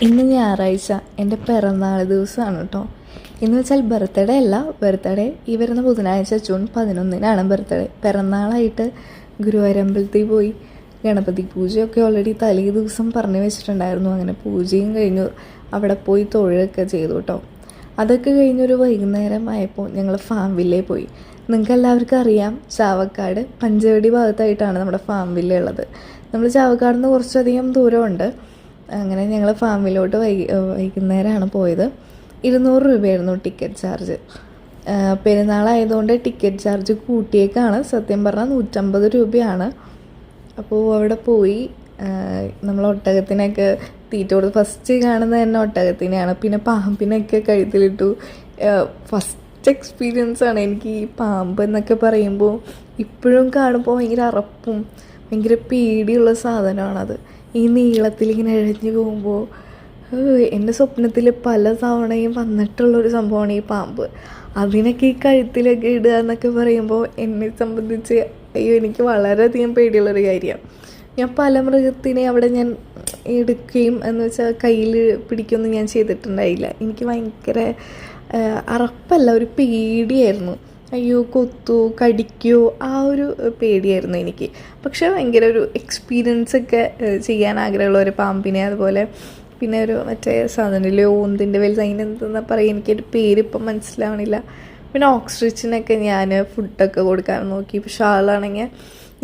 ഇന്ന് ഞായറാഴ്ച എൻ്റെ പിറന്നാൾ ദിവസമാണ് കേട്ടോ. ഇന്ന് വെച്ചാൽ ബർത്ത്ഡേ അല്ല, ബർത്ത്ഡേ ഈ വരുന്ന ബുധനാഴ്ച ജൂൺ 11-നാണ് ബർത്ത്ഡേ. പിറന്നാളായിട്ട് ഗുരുവായൂരമ്പലത്തിൽ പോയി ഗണപതി പൂജയൊക്കെ ഓൾറെഡി തലേ ദിവസം പറഞ്ഞു വെച്ചിട്ടുണ്ടായിരുന്നു. അങ്ങനെ പൂജയും കഴിഞ്ഞു, അവിടെ പോയി തൊഴുകയൊക്കെ ചെയ്തു കേട്ടോ. അതൊക്കെ കഴിഞ്ഞൊരു വൈകുന്നേരം ആയപ്പോൾ ഞങ്ങൾ ഫാം വില്ലയിൽ പോയി. നിങ്ങൾക്ക് എല്ലാവർക്കും അറിയാം, ചാവക്കാട് പഞ്ചവടി ഭാഗത്തായിട്ടാണ് നമ്മുടെ ഫാം വില്ല ഉള്ളത്. നമ്മൾ ചാവക്കാട് നിന്ന് കുറച്ചധികം ദൂരമുണ്ട്. അങ്ങനെ ഞങ്ങൾ ഫാമിലോട്ട് വൈകുന്നേരമാണ് പോയത്. 200 രൂപയായിരുന്നു ടിക്കറ്റ് ചാർജ്. പെരുന്നാളായതുകൊണ്ട് ടിക്കറ്റ് ചാർജ് കൂട്ടിയേക്കാണ്. സത്യം പറഞ്ഞാൽ 150 രൂപയാണ്. അപ്പോൾ അവിടെ പോയി നമ്മൾ ഒട്ടകത്തിനൊക്കെ തീറ്റ കൊടുത്ത് ഫസ്റ്റ് കാണുന്നത് തന്നെ ഒട്ടകത്തിനെയാണ്. പിന്നെ പാമ്പിനൊക്കെ കഴുത്തിലിട്ടു. ഫസ്റ്റ് എക്സ്പീരിയൻസ് ആണ് എനിക്ക് ഈ പാമ്പ് എന്നൊക്കെ പറയുമ്പോൾ. ഇപ്പോഴും കാണുമ്പോൾ ഭയങ്കര അറപ്പും ഭയങ്കര പേടിയുള്ള സാധനമാണത്. ഈ നീളത്തിലിങ്ങനെ എഴഞ്ഞു പോകുമ്പോൾ എൻ്റെ സ്വപ്നത്തിൽ പല തവണയും വന്നിട്ടുള്ളൊരു സംഭവമാണ് ഈ പാമ്പ്. അതിനൊക്കെ ഈ കഴുത്തിലൊക്കെ ഇടുക എന്നൊക്കെ പറയുമ്പോൾ എന്നെ സംബന്ധിച്ച് അയ്യോ, എനിക്ക് വളരെയധികം പേടിയുള്ളൊരു കാര്യമാണ്. ഞാൻ പല മൃഗത്തിനെ അവിടെ ഞാൻ എടുക്കുകയും എന്ന് വെച്ചാൽ കയ്യിൽ പിടിക്കുകയൊന്നും ഞാൻ ചെയ്തിട്ടുണ്ടായില്ല. എനിക്ക് ഭയങ്കര അറപ്പല്ല, ഒരു പേടിയായിരുന്നു. അയ്യോ കൊത്തോ കടിക്കോ ആ ഒരു പേടിയായിരുന്നു എനിക്ക്. പക്ഷേ ഭയങ്കര ഒരു എക്സ്പീരിയൻസൊക്കെ ചെയ്യാൻ ആഗ്രഹമുള്ള ഒരു പാമ്പിനെ, അതുപോലെ പിന്നെ ഒരു മറ്റേ സാധനമില്ലേ ഓന്തിൻ്റെ വലുത്, അതിനെന്തെന്നാ പറയുക, എനിക്കൊരു പേരിപ്പം മനസ്സിലാവണില്ല. പിന്നെ ഓക്സ്ട്രിച്ചിനൊക്കെ ഞാൻ ഫുഡൊക്കെ കൊടുക്കാൻ നോക്കി. പക്ഷെ ആളാണെങ്കിൽ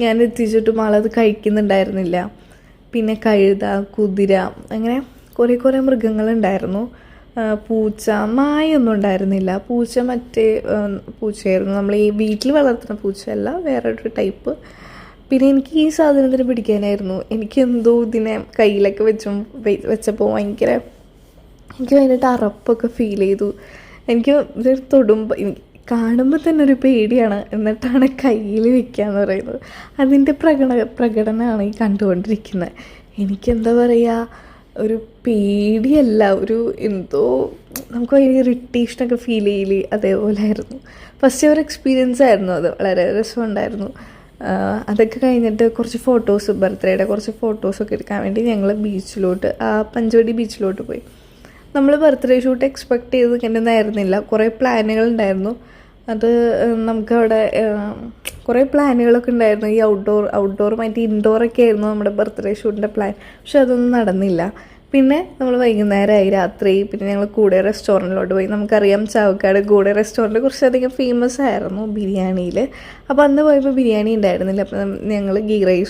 ഞാൻ എത്തിച്ചിട്ടും ആളത് കഴിക്കുന്നുണ്ടായിരുന്നില്ല. പിന്നെ കഴുത, കുതിര, അങ്ങനെ കുറേ മൃഗങ്ങളുണ്ടായിരുന്നു. പൂച്ച, നായൊന്നും ഉണ്ടായിരുന്നില്ല. പൂച്ച മറ്റേ പൂച്ചയായിരുന്നു, നമ്മൾ ഈ വീട്ടിൽ വളർത്തുന്ന പൂച്ചയല്ല, വേറൊരു ടൈപ്പ്. പിന്നെ എനിക്ക് ഈ സാധനത്തിന് പിടിക്കാനായിരുന്നു. എനിക്കെന്തോ ഇതിനെ കയ്യിലൊക്കെ വെച്ചപ്പോൾ എനിക്ക് ഭയങ്കരമായിട്ട് അറപ്പൊക്കെ ഫീൽ ചെയ്തു. എനിക്ക് ഇത് തൊടുമ്പോൾ കാണുമ്പോൾ തന്നെ ഒരു പേടിയാണ്. എന്നിട്ടാണ് കയ്യിൽ വെക്കാന്ന് പറയുന്നത്. അതിൻ്റെ പ്രകടനമാണ് ഈ കണ്ടുകൊണ്ടിരിക്കുന്നത്. എനിക്കെന്താ പറയുക, ഒരു പേടിയല്ല, ഒരു എന്തോ നമുക്ക് ഭയങ്കര ഇറിറ്റേഷനൊക്കെ ഫീൽ ചെയ്യില്ലേ, അതേപോലെ ആയിരുന്നു. ഫസ്റ്റ് ഒരു എക്സ്പീരിയൻസ് ആയിരുന്നു അത്. വളരെ രസമുണ്ടായിരുന്നു. അതൊക്കെ കഴിഞ്ഞിട്ട് കുറച്ച് ഫോട്ടോസ്, ബർത്ത്ഡേയുടെ കുറച്ച് ഫോട്ടോസൊക്കെ എടുക്കാൻ വേണ്ടി ഞങ്ങൾ ബീച്ചിലോട്ട്, പഞ്ചവടി ബീച്ചിലോട്ട് പോയി. നമ്മൾ ബർത്ത്ഡേ ഷൂട്ട് എക്സ്പെക്റ്റ് ചെയ്ത് കണ്ടിരുന്നായിരുന്നില്ല. കുറേ പ്ലാനുകൾ ഉണ്ടായിരുന്നു. അത് നമുക്കവിടെ കുറേ പ്ലാനുകളൊക്കെ ഉണ്ടായിരുന്നു. ഈ ഔട്ട്ഡോർ മറ്റേ ഇൻഡോറൊക്കെ ആയിരുന്നു നമ്മുടെ ബർത്ത്ഡേ ഷൂട്ടിൻ്റെ പ്ലാൻ. പക്ഷെ അതൊന്നും നടന്നില്ല. പിന്നെ നമ്മൾ വൈകുന്നേരമായി, രാത്രി. പിന്നെ ഞങ്ങൾ കൂടെ റെസ്റ്റോറൻറ്റിലോട്ട് പോയി. നമുക്കറിയാം ചാവക്കാട് കൂടെ റെസ്റ്റോറൻറ്റ് കുറച്ചധികം ഫേമസ് ആയിരുന്നു ബിരിയാണിയിൽ. അപ്പോൾ അന്ന് പോയപ്പോൾ ബിരിയാണി ഉണ്ടായിരുന്നില്ല. അപ്പം ഞങ്ങൾ ഗീ റൈസും